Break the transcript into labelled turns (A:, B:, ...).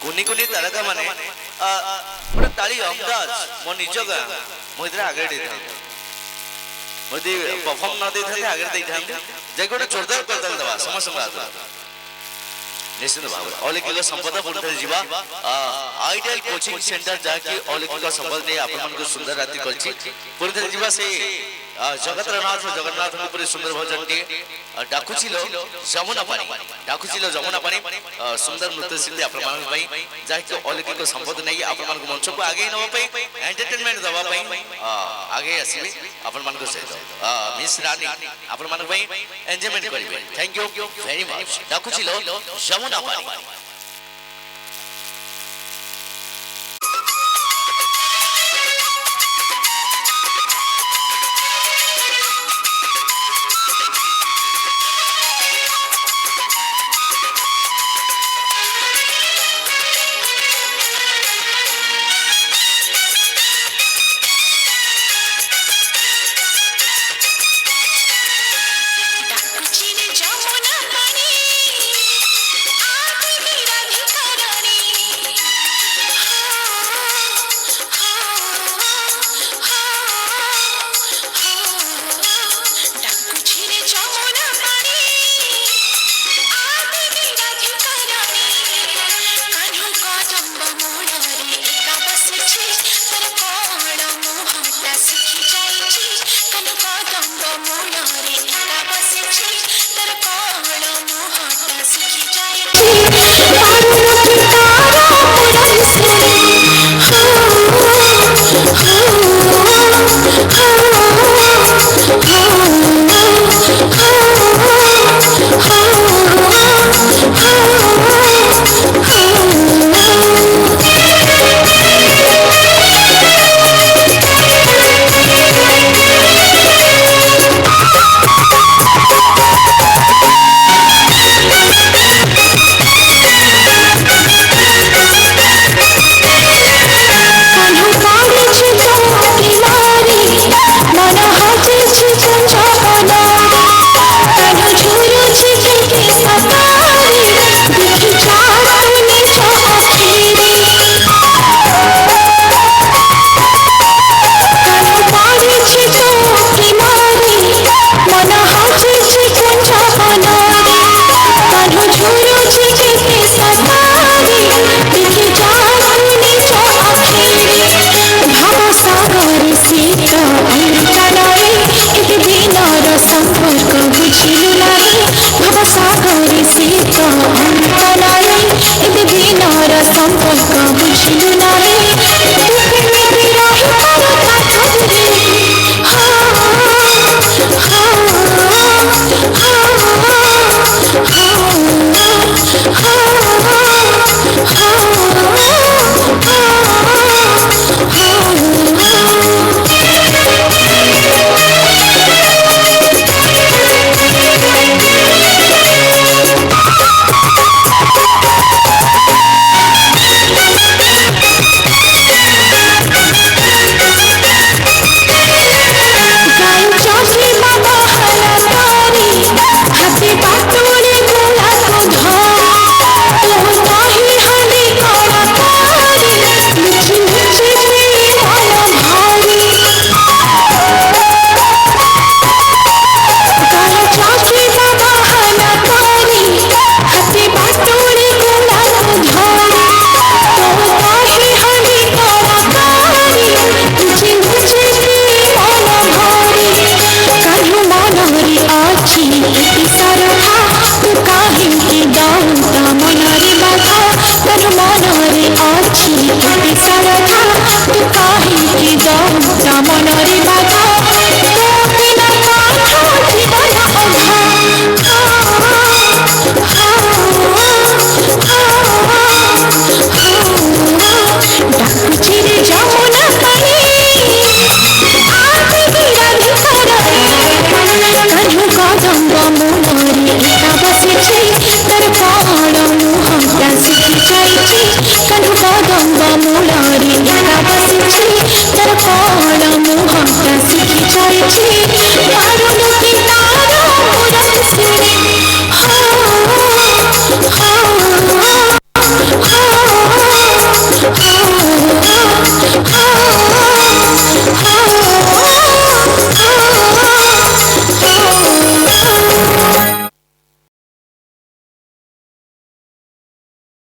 A: कुनी कुनी तारका माने गोटे ताली अंदाज मो निज गाँ मुझे आगे मुझे परफॉर्म न दे था आगे दे था गोटे जोरदार करताल दबा समस्त निश्चित भाव अलौकिक संपदा पुणी जीवा आइडियल कोचिंग सेंटर जाकि अलौकिक संपद नहीं आपण सुंदर राति कर जीवा से जगतनाथ जगन्नाथ सुंदर भजन टे डाकुचिलो जमुना पानी डाकुचिलो जमुना पानी सुंदर नृत्य शिल्पी आपण जाकि अलौकिक संपद नहीं आपण मंच को आगे नवा एंटरटेनमेंट दवा आगे आसबे आपण सहित मिस रानी आपण एंजॉयमेंट करेंगे। Thank you very much. डाकुचिलो जमुना पानी
B: संपर्क